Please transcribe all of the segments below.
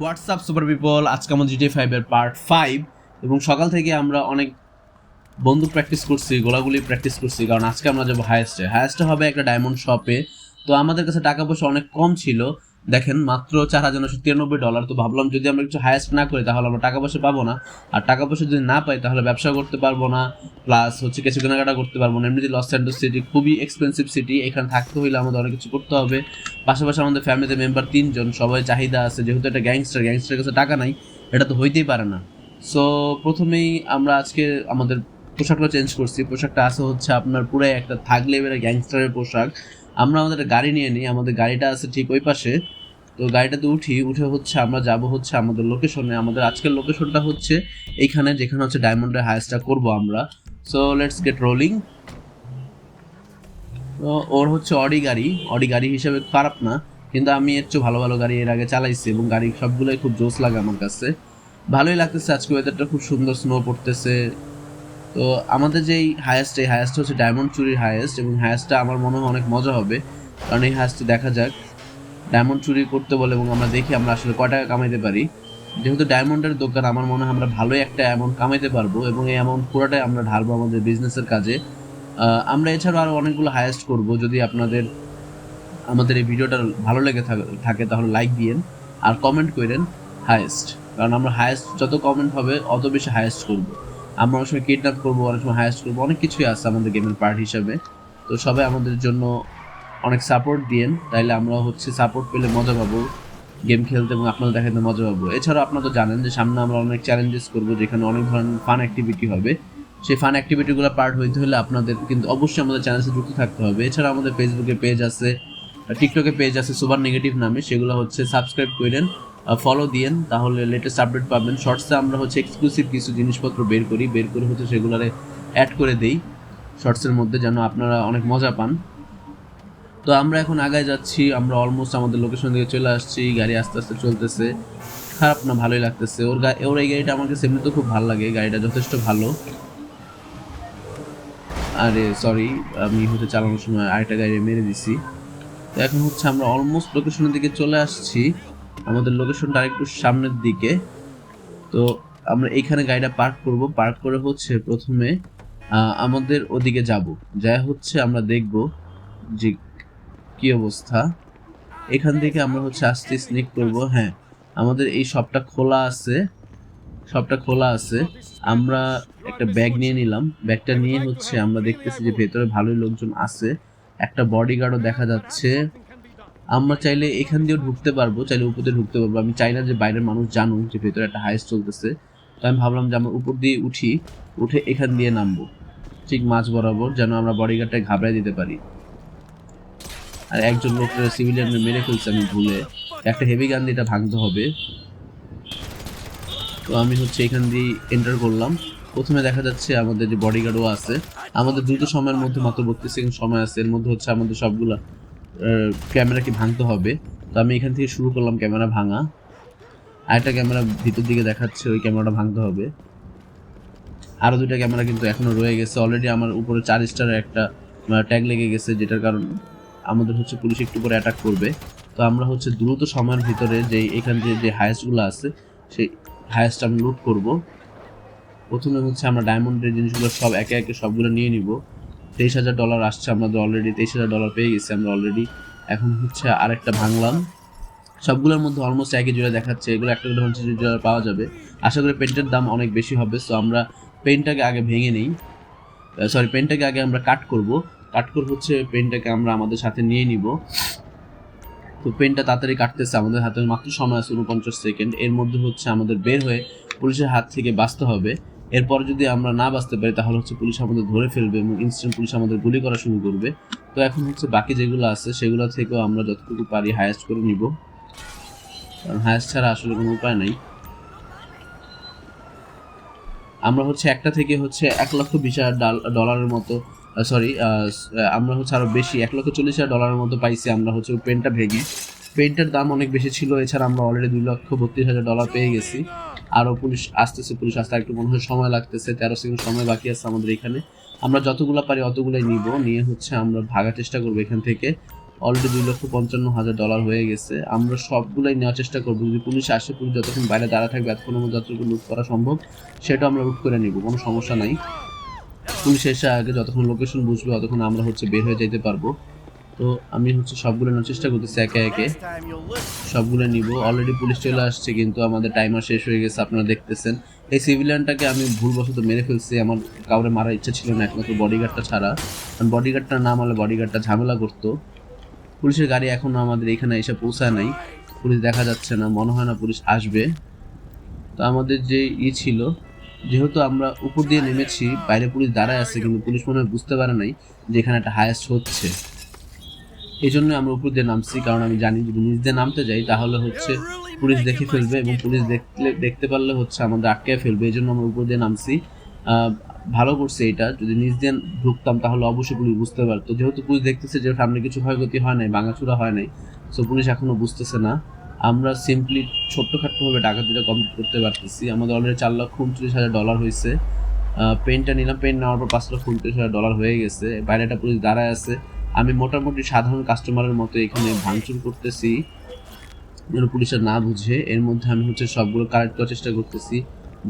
WhatsApp super people, আজকে আমাদের GTA 5 এর পার্ট 5 এবং সকাল থেকে আমরা অনেক বন্দুক প্র্যাকটিস করছি, গোলাগুলি প্র্যাকটিস করছি, কারণ আজকে আমরা যাবো হায়েস্টে হবে একটা ডায়মন্ড শপে। তো আমাদের কাছে টাকা পয়সা অনেক কম ছিল, দেখেন মাত্র $4,993। তো ভাবলাম যদি আমরা কিছু হায়েস্ট না করি তাহলে আমরা টাকা পয়সা পাবো না, আর টাকা পয়সা যদি না পাই তাহলে ব্যবসা করতে পারবো না, প্লাস হচ্ছে কিছু কেনাকাটা করতে পারবো না। এমনিতে লস অ্যান্ডোস সিটি খুবই এক্সপেন্সিভ সিটি, এখানে থাকতে হইলে আমাদের অনেক কিছু করতে হবে। পাশাপাশি আমাদের ফ্যামিলিতে মেম্বার 3 জন, সবাই চাহিদা আছে, যেহেতু একটা গ্যাংস্টারের কাছে টাকা নাই, এটা তো হইতেই পারে না। সো প্রথমেই আমরা আজকে আমাদের পোশাকটা চেঞ্জ করছি। পোশাকটা আছে হচ্ছে আপনার পুরাই একটা থাগ লেভেলের গ্যাংস্টারের পোশাক। আমরা আমাদের গাড়ি নিয়ে নিই, আমাদের গাড়িটা আছে ঠিক ওই পাশে। তো গাড়িটাতে উঠে হচ্ছে আমরা যাব হচ্ছে আমাদের লোকেশনে। আমাদের আজকের লোকেশনটা হচ্ছে এইখানে, যেখানে হচ্ছে ডায়মন্ডের হায়েস্টটা করব আমরা। So let's get rolling. তো ওর হচ্ছে অডি গাড়ি হিসেবে খারাপ না, কিন্তু আমি এর চেয়ে ভালো ভালো গাড়ি এর আগে চালাইছি এবং গাড়ি সবগুলোই খুব জোস লাগে আমার কাছে। ভালোই লাগতেছে, আজকে ওয়েদারটা খুব সুন্দর, স্নো পড়তেছে। তো আমাদের যেই এই হায়েস্ট হচ্ছে ডায়মন্ড চুরির হায়েস্ট, এবং হায়েস্টটা আমার মনে হয় অনেক মজা হবে, কারণ এই হায়েস্টে দেখা যাক ডায়মন্ড চুরি করতে বলে এবং আমরা দেখি আমরা আসলে কয় টাকা কামাইতে পারি। যেহেতু ডায়মন্ডের দোকান, আমার মনে হয় আমরা ভালোই একটা অ্যামাউন্ট কামাইতে পারবো, এবং এই অ্যামাউন্ট পুরোটাই আমরা ঢালবো আমাদের বিজনেসের কাজে। আমরা এছাড়াও আরও অনেকগুলো হায়েস্ট করব। যদি আপনাদের আমাদের এই ভিডিওটা ভালো লেগে থাকে তাহলে লাইক দিয়েন আর কমেন্ট করেন হায়েস্ট, কারণ আমরা হায়েস্ট যত কমেন্ট হবে অত বেশি হায়েস্ট করব। আমরা অনেক সময় কিডন্যাপ করবো, অনেক সময় হায়েস্ট করবো, অনেক কিছুই আছে আমাদের গেমের পার্ট হিসাবে। তো সবাই আমাদের জন্য অনেক সাপোর্ট দিয়েন, তাইলে আমরা হচ্ছে সাপোর্ট পেলে মজা পাবো গেম খেলতে এবং আপনাদের দেখাতে মজা পাবো। এছাড়াও আপনারা তো জানেন যে সামনে আমরা অনেক চ্যালেঞ্জেস করবো, যেখানে অনেক ধরনের ফান অ্যাক্টিভিটি হবে। সেই ফান অ্যাক্টিভিটিগুলো পার্ট হইতে হলে আপনাদের কিন্তু অবশ্যই আমাদের চ্যানেলে যুক্ত থাকতে হবে। এছাড়া আমাদের ফেসবুকে পেজ আছে, টিকটকে পেজ আছে সুপার নেগেটিভ নামে, সেগুলো হচ্ছে সাবস্ক্রাইব করেন, ফলো দিয়েন, তাহলে লেটেস্ট আপডেট পাবেন। শর্টসে আমরা হচ্ছে এক্সক্লুসিভ কিছু জিনিসপত্র বের করে হচ্ছে সেগুলারে অ্যাড করে দেই শর্টসের মধ্যে, যেন আপনারা অনেক মজা পান। তো আমরা এখন আগায় যাচ্ছি, আমরা অলমোস্ট আমাদের লোকেশন দিকে চলে আসছি। গাড়ি আস্তে আস্তে চলতেছে, খারাপ না, ভালোই লাগতেছে। ওর এই গাড়িটা আমার কাছে এমনিতে খুব ভালো লাগে, গাড়িটা যথেষ্ট ভালো। আরে সরি, আমি হচ্ছে চালানোর সময় আরেকটা গাড়ি মেরে দিছি। তো এখন হচ্ছে আমরা অলমোস্ট লোকেশনের দিকে চলে আসছি, আমাদের লোকেশনটা আরেকটু সামনের দিকে। তো আমরা এইখানে গাড়িটা পার্ক করে হচ্ছে প্রথমে আমাদের ওদিকে যাব, যা হচ্ছে আমরা দেখব যে কি অবস্থা। এখান থেকে আমরা হচ্ছে আস্তে স্নিক করব। হ্যাঁ, আমাদের এই শপটা খোলা আছে। আমরা একটা ব্যাগ নিয়ে নিলাম, ব্যাগটা নিয়ে হচ্ছে আমরা দেখতেছি যে ভেতরে ভালোই লোকজন আছে, একটা বডিগার্ডও দেখা যাচ্ছে। আমরা চাইলে এখান দিয়েও ঢুকতে পারবো, চাইলে উপর দিয়ে ঢুকতে পারবো। আমি চাই না যে বাইরের মানুষ জানুক যে ভেতরে একটা হাইস্ট চলতেছে। তো আমি ভাবলাম যে আমরা উপর দিয়ে উঠে এখান দিয়ে নামবো ঠিক মাঝ বরাবর, যেন আমরা বডিগার্ডটাকে ঘাবড়ায় দিতে পারি। আর একজন লোক সিভিলিয়ান মেরে ফেলছে আমি ভুলে, একটা হেভি গান দিয়ে এটা ভাঙতে হবে। তো আমি হচ্ছে এখান দিয়ে এন্টার করলাম। প্রথমে দেখা যাচ্ছে আমাদের যে বডিগার্ডও আছে। আমাদের দ্রুত সময়ের মধ্যে মাত্র 32 সেকেন্ড সময় আছে, এর মধ্যে হচ্ছে আমাদের সবগুলা ক্যামেরাকে ভাঙতে হবে। তো আমি এখান থেকে শুরু করলাম ক্যামেরা ভাঙা। আরেকটা ক্যামেরা ভিতর দিকে দেখাচ্ছে, ওই ক্যামেরাটা ভাঙতে হবে। আরও 2টা ক্যামেরা কিন্তু এখনো রয়ে গেছে। অলরেডি আমার উপরে 4 স্টারের একটা ট্যাগ লেগে গেছে, যেটার কারণ আমাদের হচ্ছে পুলিশ একটু করে অ্যাটাক করবে। তো আমরা হচ্ছে দ্রুত সময়ের ভিতরে এখান যে হায়েস্টগুলো আছে সেই হায়েস্ট আমরা লুট করব। প্রথমে হচ্ছে আমরা ডায়মন্ডের জিনিসগুলো সব একে একে সবগুলো নিয়ে নিব। $23,000 আসছে আমাদের, অলরেডি $23,000 পেয়ে গেছি আমরা অলরেডি। এখন হচ্ছে আরেকটা ভাঙলাম। সবগুলোর মধ্যে অলমোস্ট একই জোড়া দেখাচ্ছে, এগুলো একটা করে হচ্ছে জোড়া পাওয়া যাবে। আশা করি পেন্টের দাম অনেক বেশি হবে। সো আমরা পেনটাকে আগে ভেঙে নিই, পেনটাকে আগে আমরা কাট করে হচ্ছে পেনটাকে আমরা আমাদের সাথে নিয়ে নিব। তো পেনটা তাড়াতাড়ি কাটতেছে, আমাদের হাতে মাত্র সময় আছে 49 সেকেন্ড। এর মধ্যে হচ্ছে আমাদের বের হয়ে পুলিশের হাত থেকে বাঁচতে হবে। এরপর যদি আমরা না বাঁচতে পারি তাহলে হচ্ছে পুলিশ আমাদের ধরে ফেলবে এবং ইনস্ট্যান্ট পুলিশ আমাদের গুলি করা শুরু করবে। তো এখন হচ্ছে বাকি যেগুলো আছে সেগুলো থেকেও আমরা যতটুকু পারি হায়েস্ট করে নিব, কারণ হায়েস্ট ছাড়া আসলে কোনো উপায় নাই। আমরা হচ্ছে একটা থেকে হচ্ছে $1,20,000 মতো, আমরা হচ্ছে আরো বেশি $1,40,000 মতো পাইছি আমরা হচ্ছে পেনটা ভেঙে। পেনটার দাম অনেক বেশি ছিল, এছাড়া আমরা অলরেডি $2,32,000 পেয়ে গেছি। আরও পুলিশ আসতে একটু মনে হয় সময় লাগতেছে, 13 সেকেন্ড সময় বাকি আছে আমাদের এখানে। আমরা যতগুলো পারি অতগুলোই নিয়ে হচ্ছে আমরা ভাগার চেষ্টা করবো এখান থেকে। অলরেডি $2,55,000 হয়ে গেছে। আমরা সবগুলাই নেওয়ার চেষ্টা করবো, যদি পুলিশ আসে, পুলিশ যতক্ষণ বাইরে দাঁড়া থাকবে এতক্ষণের মধ্যে যতটুকু লুট করা সম্ভব সেটা আমরা লুট করে নিব, কোনো সমস্যা নাই। পুলিশ এসে আগে যতক্ষণ লোকেশন বুঝবে ততক্ষণ আমরা হচ্ছে বের হয়ে যেতে পারবো। তো আমি হচ্ছে সবগুলো নেওয়ার চেষ্টা করতেছি, একে একে সবগুলো নিব। অলরেডি পুলিশ চলে আসছে কিন্তু আমাদের টাইমার শেষ হয়ে গেছে, আপনারা দেখতেছেন। এই সিভিলিয়ানটাকে আমি ভুলবশত মেরে ফেলছি, আমার কাউরে মারার ইচ্ছা ছিল না একমাত্র বডিগার্ডটা ছাড়া, কারণ বডিগার্ডটা না মারলে বডিগার্ডটা ঝামেলা করতো। পুলিশের গাড়ি এখনো আমাদের এখানে এসে পৌঁছায় নাই, পুলিশ দেখা যাচ্ছে না, মনে হয় না পুলিশ আসবে। তো আমাদের যে ছিল, যেহেতু আমরা উপর দিয়ে নেমেছি, বাইরে পুলিশ দাঁড়ায় আছে কিন্তু পুলিশ মনে হয় বুঝতে পারে নাই যে এখানে একটা হায়েস্ট হচ্ছে, এই জন্য আমরা উপর দিয়ে নামছি। কারণ আমি জানি যদি নিচ দিয়ে নামতে যাই তাহলে হচ্ছে পুলিশ দেখে ফেলবে, এবং পুলিশ দেখতে পারলে হচ্ছে আমাদের আটকে ফেলবে, এই জন্য আমরা উপর দিয়ে নামছি। ভালো করছে এটা, যদি নিচ দিয়ে ঢুকতাম তাহলে অবশ্যই পুলিশ বুঝতে পারতো। যেহেতু পুলিশ দেখতেছে যে সামনে কিছু ক্ষয়ক্ষতি হয় নাই, ভাঙাচুরা হয় নাই, সো পুলিশ এখনো বুঝতেছে না। আমরা সিম্পলি ছোট্টখাট্টোভাবে ডাকাতিটা কমপ্লিট করতে পারতেছি। আমাদের অলরেডি $4,29,000 হয়েছে। পেনটা নিলাম, পেন নেওয়ার পর $5,29,000 হয়ে গেছে। বাইরে একটা পুলিশ দাঁড়ায় আছে। আমি মোটামুটি সাধারণ কাস্টমারের মতো এখানে ভাঙচুর করতেছি যেন পুলিশের না বুঝে। এর মধ্যে আমি হচ্ছে সবগুলো কালেক্ট করার চেষ্টা করতেছি।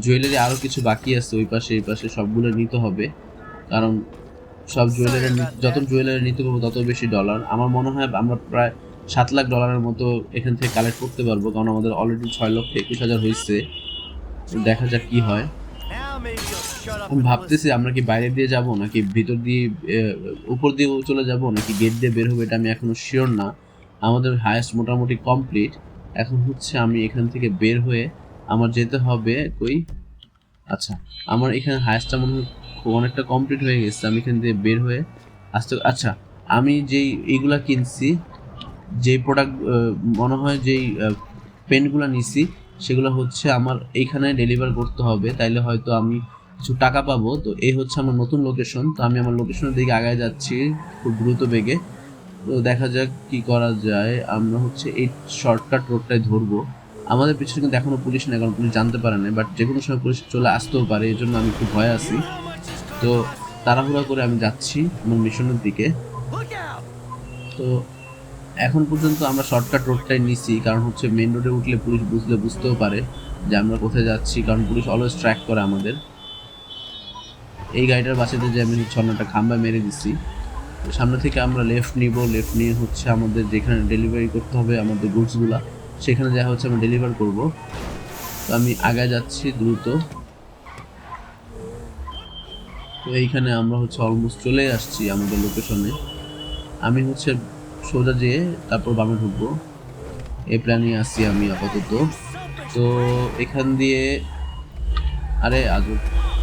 জুয়েলারি আরও কিছু বাকি আছে ওই পাশে এই পাশে, সবগুলো নিতে হবে, কারণ সব জুয়েলারি যত জুয়েলারি নিতে পারবো তত বেশি ডলার। আমার মনে হয় আমরা প্রায় $7,00,000 মতো এখান থেকে কালেক্ট করতে পারবো, কারণ আমাদের অলরেডি 6,21,000 হয়েছে। দেখা যাক কি হয়। আমি ভাবতেছি আমরা কি বাইরে দিয়ে যাব নাকি ভিতর দিয়ে উপর দিয়ে চলে যাব নাকি গেট দিয়ে বের হবে, এটা আমি এখনো শিওর না। আমাদের হায়েস্ট মোটামুটি কমপ্লিট। এখন হচ্ছে আমি এখান থেকে বের হয়ে আমার যেতে হবে কই, আচ্ছা আমার এখানে হায়েস্টটা মনে হয় অনেকটা কমপ্লিট হয়ে গেছে। আমি এখান থেকে বের হয়ে আসতে, আচ্ছা আমি যেই এইগুলা কিনছি, যেই প্রোডাক্ট মনে হয় যেই পেনগুলো নিছি সেগুলো হচ্ছে আমার এইখানে ডেলিভার করতে হবে, তাইলে হয়তো আমি কিছু টাকা পাবো। তো এই হচ্ছে আমার নতুন লোকেশন। তো আমি আমার লোকেশনের দিকে আগায় যাচ্ছি খুব দ্রুত বেগে। তো দেখা যাক কি করা যায়। আমরা হচ্ছে এই শর্টকাট রোডটাই ধরবো। আমাদের পিছনে কিন্তু এখনো পুলিশ নেই, কারণ পুলিশ জানতে পারে না, বাট যে কোনো সময় পুলিশ চলে আসতেও পারে, এই জন্য আমি খুব ভয় আছি। তো তাড়াহুড়া করে আমি যাচ্ছি আমার মিশনের দিকে। তো এখন পর্যন্ত আমরা শর্টকাট রোডটাই নিছি, কারণ হচ্ছে মেন রোডে উঠলে পুলিশ বুঝতেও পারে যে আমরা কোথায় যাচ্ছি, কারণ পুলিশ অলওয়েজ ট্র্যাক করে আমাদের। এই গাড়িটার বাসাতে যে আমি হচ্ছে একটা খাম্বা মেরে দিচ্ছি। সামনে থেকে আমরা লেফট নিব, লেফট নিয়ে হচ্ছে আমাদের যেখানে ডেলিভারি করতে হবে আমাদের গুডসগুলা, সেখানে যা হচ্ছে আমরা ডেলিভার করব। তো আমি আগে যাচ্ছি দ্রুত। তো এইখানে আমরা হচ্ছে অলমোস্ট চলে আসছি আমাদের লোকেশনে। আমি হচ্ছে সোজা যেয়ে তারপর বামে ঢুকবো, এই প্ল্যানে আসছি আমি আপাতত। তো এখান দিয়ে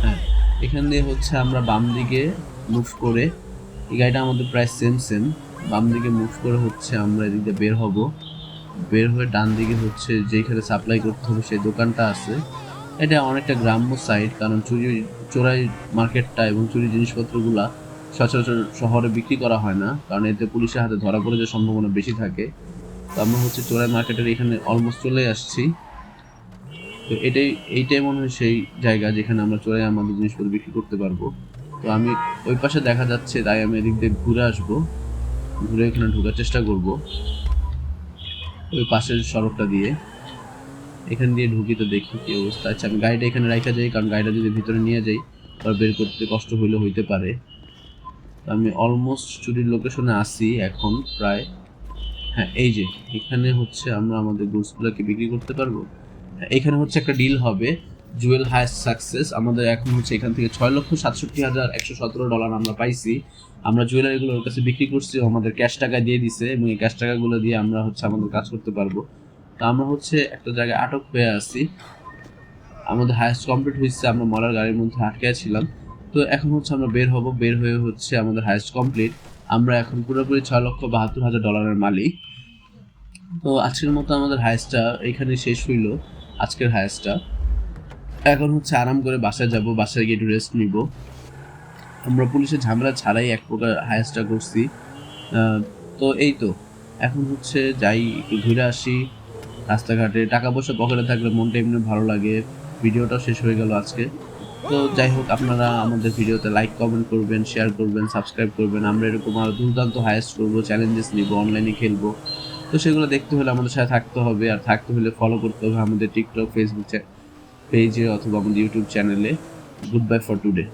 হ্যাঁ, এখান দিয়ে হচ্ছে আমরা বাম দিকে মুভ করে, এই গাড়িটা আমাদের প্রায় সেম বাম দিকে মুভ করে হচ্ছে আমরা এদিকে বের হব। বের হয়ে ডান দিকে হচ্ছে যেখানে সাপ্লাই করতে হবে সেই দোকানটা আছে। এটা অনেকটা গ্রাম্য সাইড, কারণ চোরাই মার্কেটটা এবং চুরি জিনিসপত্রগুলা সচরাচর শহরে বিক্রি করা হয় না, কারণ এতে পুলিশের হাতে ধরা পড়ে যাওয়ার সম্ভাবনা বেশি থাকে। তো আমরা হচ্ছে চোরাই মার্কেটের এখানে অলমোস্ট চলে আসছি। তো এইটাই মনে হয় সেই জায়গা যেখানে আমরা চোরাই আমাদের জিনিসপত্র বিক্রি করতে পারবো। তো আমি ওই পাশে দেখা যাচ্ছে, তাই আমি এদিক দিয়ে ঘুরে আসবো, ঘুরে এখানে ঢোকার চেষ্টা করব ওই পাশের সড়কটা দিয়ে। এখান দিয়ে ঢুকি তো দেখি কি অবস্থা। আচ্ছা আমি গাড়িটা এখানে রাখা যাই, কারণ গাড়িটা যদি ভিতরে নিয়ে যাই আর বের করতে কষ্ট হইতে পারে। আমি অলমোস্ট চুরির লোকেশনে আসি এখন প্রায়। হ্যাঁ এই যে এখানে হচ্ছে আমরা আমাদের গুডসগুলোকে বিক্রি করতে পারবো। এখানে হচ্ছে একটা ডিল হবে, জুয়েল হায়েস্ট সাকসেস। আমাদের এখন হচ্ছে এখান থেকে $6,67,117 আমরা পাইছি। আমরা জুয়েলারিগুলো ওর কাছে বিক্রি করছি, আমাদের ক্যাশ টাকা দিয়ে দিছে, এবং এই ক্যাশ টাকাগুলো দিয়ে আমরা হচ্ছে আমাদের কাজ করতে পারবো। তো আমরা হচ্ছে একটা জায়গায় আটক হয়ে আছি, আমাদের হায়েস্ট কমপ্লিট হয়েছে, আমরা মরার গাড়ির মধ্যে আটকে ছিলাম। তো এখন হচ্ছে আমরা বের হব, বের হয়ে হচ্ছে আমাদের হায়েস্ট কমপ্লিট। আমরা এখন পুরোপুরি $6,72,000 মালিক। তো আজকের মতো আমাদের হায়েস্টটা এখানে শেষ হইল, আজকের হায়েস্টটা। এখন হচ্ছে আরাম করে বাসায় যাব, বাসায় গিয়ে একটু রেস্ট নিব। আমরা পুলিশের ঝামেলা ছাড়াই এক প্রকার হায়েস্টটা করছি। তো এই তো এখন হচ্ছে যাই একটু ঘুরে আসি রাস্তাঘাটে। টাকা পয়সা পকেটে থাকলে মনটা এমনি ভালো লাগে। ভিডিওটাও শেষ হয়ে গেল আজকে। তো যাই হোক, আপনারা আমাদের ভিডিওতে লাইক কমেন্ট করবেন, শেয়ার করবেন, সাবস্ক্রাইব করবেন। আমরা এরকম আরও দুর্দান্ত হাইয়েস্ট করবো, চ্যালেঞ্জেস নিব, অনলাইনে খেলবো। তো সেগুলো দেখতে হলে আমাদের সাথে থাকতে হবে, আর থাকতে হলে ফলো করতে হবে আমাদের টিকটক, ফেসবুক পেজে অথবা আমাদের ইউটিউব চ্যানেলে। Good bye for today.